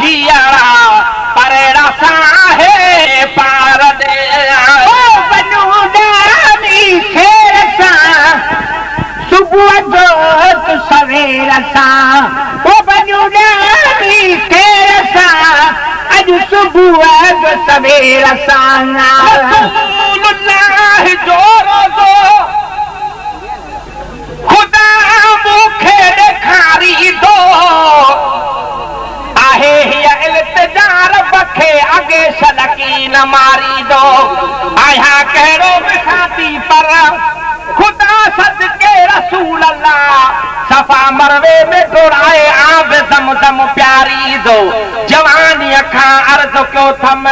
पखियारा परेड़ा साहे पार दे ओ बनूडानी खेर सा सुबह जो सवेर सा ओ बनूडानी खेर सा अज सुबह जो सवेर सा रसूलुल्लाह जो रोज़ो खुदा मुखे ॾेखारी दो आहे हीअ इल्तिजार बखे अॻे सलकी न मारी दो आया कहिड़ो विसाती पर खुदा सदके रसूल अल्लाह सफ़ा मरवे में डोड़ाए आब ज़मज़म प्यारी दो जवानी खां अर्ज़ कयो थम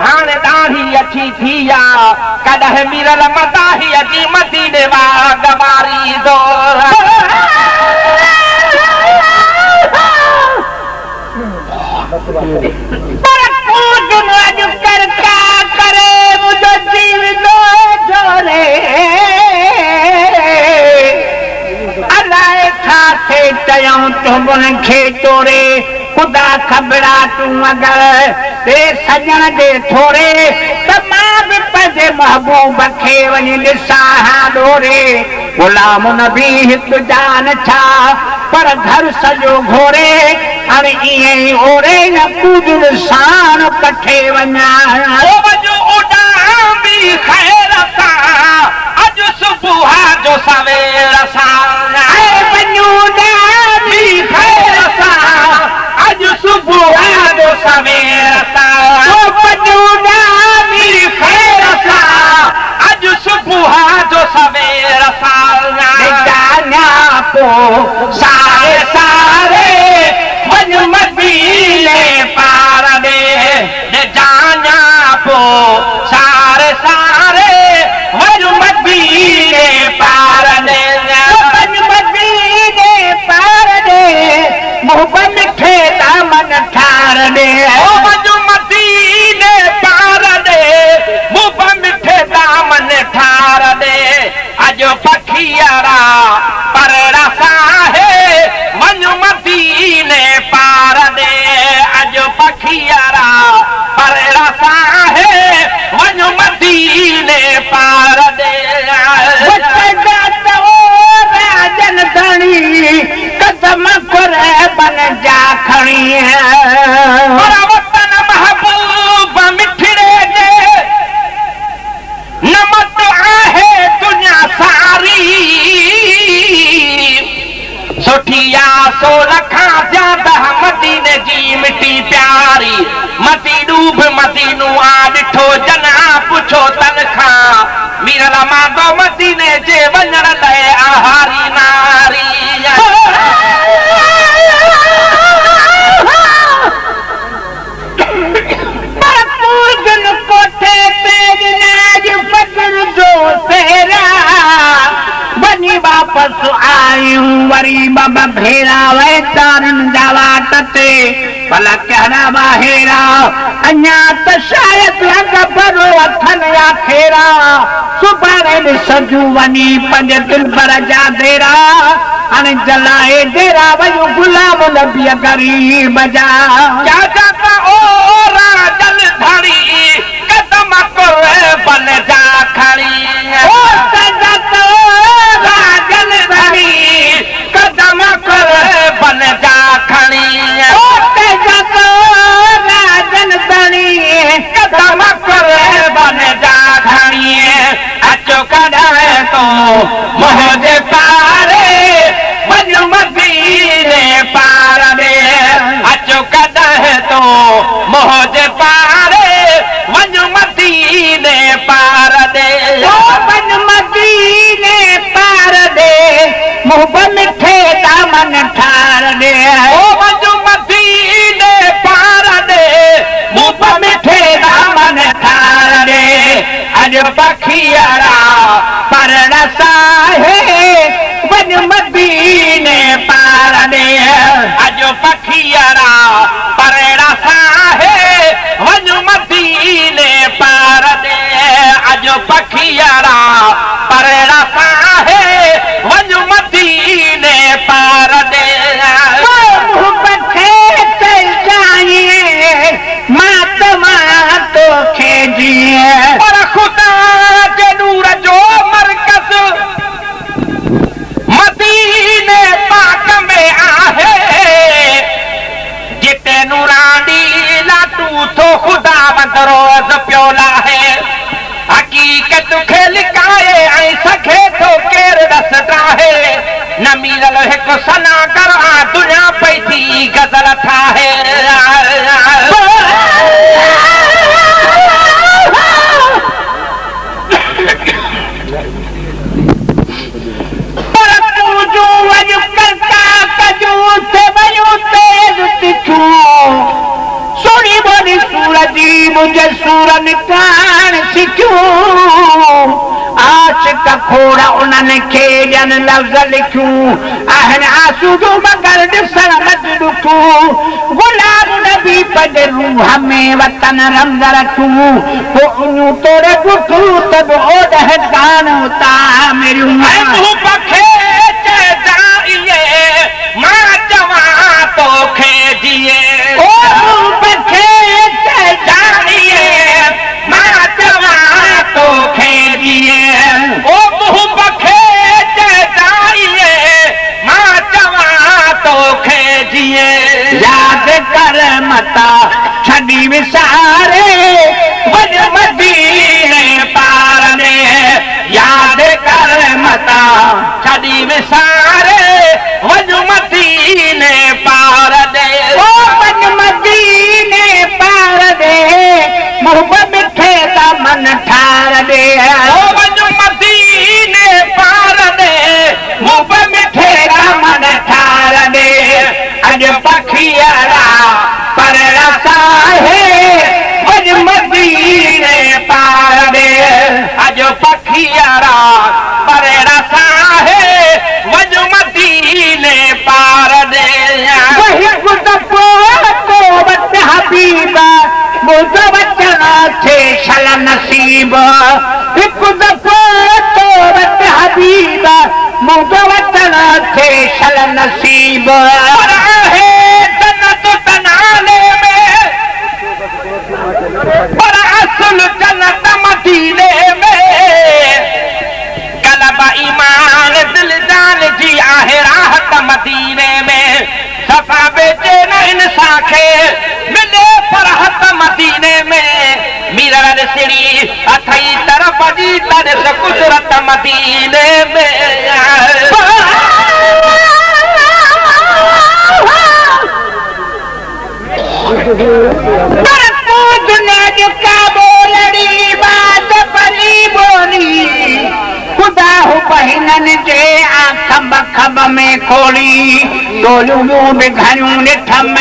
हाणे ॾाढ़ी अची थी आ कॾहिं मिरल मदाही जी मदीने वा गवारी दो पर कूद मज कर क्या करे मुझे जीव दो जोरे अल्लाह खाते चयूं तुमन खे तोरे खुदा खबरा तू अगर ते सजन दे थोरे त मां भी पंहिंजे महबूब खे वञी ॾिसां हा डोरे गुलाम नबी हिकु जान छा पर घर सॼो घोरे हाणे ईअं ई ओरे न कूद शान कठे वञा उॾामी ख़ैर सां अॼु सुबुह जो सवेर सां उॾामी ख़ैर सां अॼु सुबुह जो सवेर सां उॾामी ख़ैर सां अॼु सुबुह जो सवेर सां जाना पो सारे सारे वञ मदीने पार दे जाना पो सारे सारे वञ मदीने पार दे वञ मदीने पार दे मुंह मिठे दामन ठार दे वञ मदीने पार दे मुंह मिठे दामन ठार दे अॼु पखियारा परेड़ा साहे वञ मदीने पार दे अॼु पखियारा परेड़ा साहे वञ मदीने पार दे राजन धणी कदम कर बन जा खणी वतन महबूब मिठड़े जे नमत आहे दुनिया सारी सुठिया सो लखां ज्यादा मदीने जी मिट्टी प्यारी मती डूब मदीनू आ ॾिठो जना पुछो तनखा मीरल मांगो मदीने जे वञण लाइ आहारी नारी कोठे पे फजर जो सेरा बनी वापस आयूं वरी बाबा भेरा वे तारन जावाट ते भला कहना बाहेरा अञा त शायद लग भरो अथन या खेरा सुभाणे ॾिसजूं वञी पंज दिल भर जा देरा हाणे जलाए डेरा वञूं गुलाम नबी गरीब जा जाता ओ राजल धड़ी कदम करे बन जा खड़ी ओ सजतो राजल धड़ी कदम करे बन जा खड़ी ओ सजतो राजल धड़ी कदम करे बन जा खड़ी अचो कॾहिं तो मोहजे पारे वञ मदीने पार दे अचो कॾहिं तो मोहजे पारे वञ मदीने पार दे वञ मदीने पार दे मुंह मिठे दामन ठार दे वञ मदीने पार दे मुंह मिठे दामन ठार दे अॼु पखियारा परण साहे वञ मदीने पार दे अॼु पखियारा परण साहे वञ मदीने पार दे अॼु पखियारा परण साहे वञ मदीने पार दे मुंह खे चल जाए नूरानी लाटू तो खुदा रोज़ प्योला है हकीकत खे लिकाए ऐं सखे थो केरु रसदा है न मीरल हिकु सना कर दुनिया पई थी गज़ल ठाहे सोनी बोली सूरजी मुझे सूरन कान सिखियो आशिक खोड़ा उन्हनि खे ॼण लफ़्ज़ लिखियूं आहिनि आंसू जो मगर ॾिसण मत ॾुखियूं गुलाब नबी पद रूह में वतन रमज़ रखूं पोइ उन्हूं तोड़े ॾुखूं त बि ओॾह कान उता मेरियूं पखे मां चवां तोखे जिए ओ पखे जानिए मां चवां तोखे जिए ओ पखे जानिए मां चवां तोखे जिए याद कर मता छॾी विसारे वञ मदीने पार में याद कर मता छॾी विसारे वञ मदीने पार दे ओ वञ मदीने पार दे मुंह मिठे दा मन ठार दे ओ वञ मदीने पार दे मुंह मिठे दा मन ठार दे अॼु पखियारा पर रसाहे वञ मदीने पार दे अॼु पखियारा पर रसाहे वञ मदीने पार दे हबीबा मुझो वचन थे शल नसीब हिकु दफ़ो तो वट हबीबा मुझो वचन थे शल नसीब है जन्नत तनाले में पर असल जन्नत मदीने में कलब ईमान दिल जान जी आहे राहत मदीने में सफ़ा बेचे न इंसान खे मिले फरहत मदीने में मीरल सिड़ी अथई तरफ़ जी तरस कुदरत मदीने में दुनिया जो का बोलड़ी बात पली बोली खुदा हो बहिननि जे खब खब में खोड़ी डोलियूं बि घणियूं ॾिठम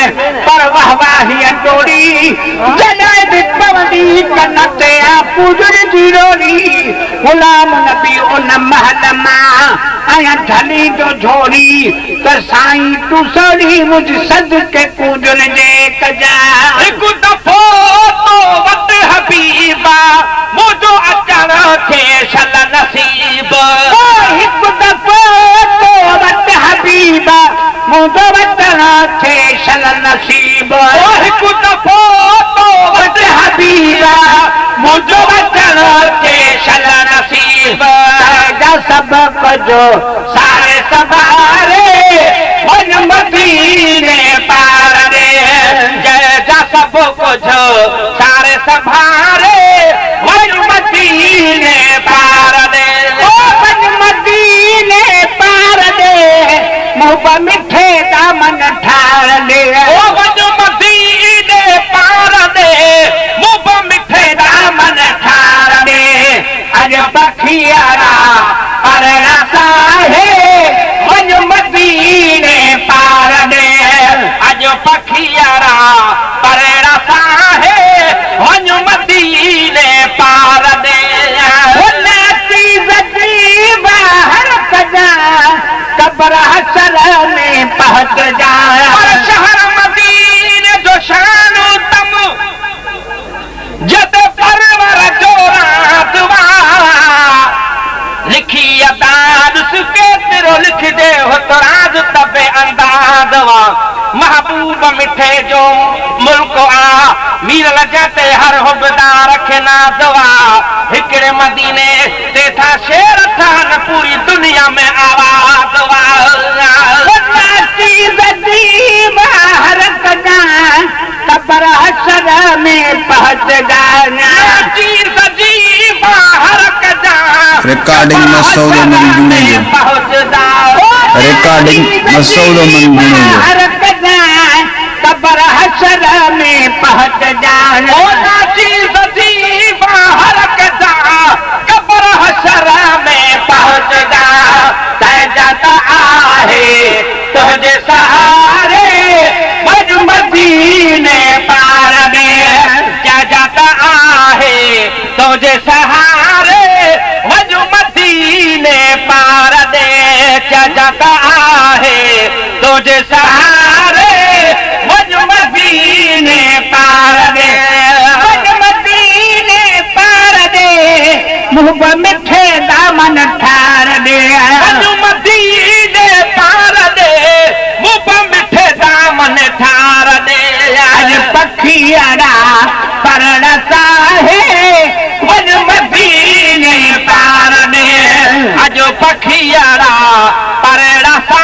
पर वाह वाही टोड़ी जॾहिं बि पवंदी कन ते पूजन जी रोली गुलाम नबी उन महल मां आया ढली जो झोली त साईं तूं सड़ी मुझ सदके पूजन जे कजा हिकु दफ़ो तो वट हबीबा मुझो अचण थे शल नसीब हिकु दफ़ो तो वट हबीबा मुझो वचन थे शल नसीब हिकु दफ़ो तो वट हबीबा मुझो वचन थे शल नसीब जा सब कजो सारे सवारे वञ मदीने पार दे जा सब कुझु सारे संभारे वञ मदीने पार दे वञ मदीने पार दे मुंह मिठे दामन ठार दे वञ मदीने पार दे मुंह मिठे दामन ठार दे अॼु पखियारा पर रसाहे वञ मदीने पार दे अॼु पखियारा पर रसाहे वञ मदीने पार दे बाहर कजा कब्र हशर में पहुंच जाए शहर मदीने जो शानो तम जद परवर जो रातवा लिखी अदाद सुके तेरो लिख दे हो तो राज तबे अंदाजवा महबूब मिठे जो मुल्क आ मीर लजते हर हुबदार खे नाज़वा हिकड़े मदीने ते था शेर था न पूरी दुनिया में आवाज वा बाहर कजा पहुंच जाना चीज जी बाहर कदा रिकॉर्डिंग मसूद मंदूने जो पहुंच जाओ रिकॉर्डिंग मसूद मंदूने जो कब्र हशर में पहुंच जाना चीज जी बाहर कदा कब्र हशर में पहुंच जा तय जाता आहे तुझे सहारे मज मदीने पार में क्या जाता आहे तुझे सहारे मज मदीने पार दे क्या जाता आहे तुझे सहारे मज मदीने पार दे मज मदीने पार दे मुंह मिठे दामन ठार दे मज मदीने पार दे मुंह मिठे दामन ठार दे आज पखियारा परड़सा है मज मदीने पार दे आज पखियारा परड़सा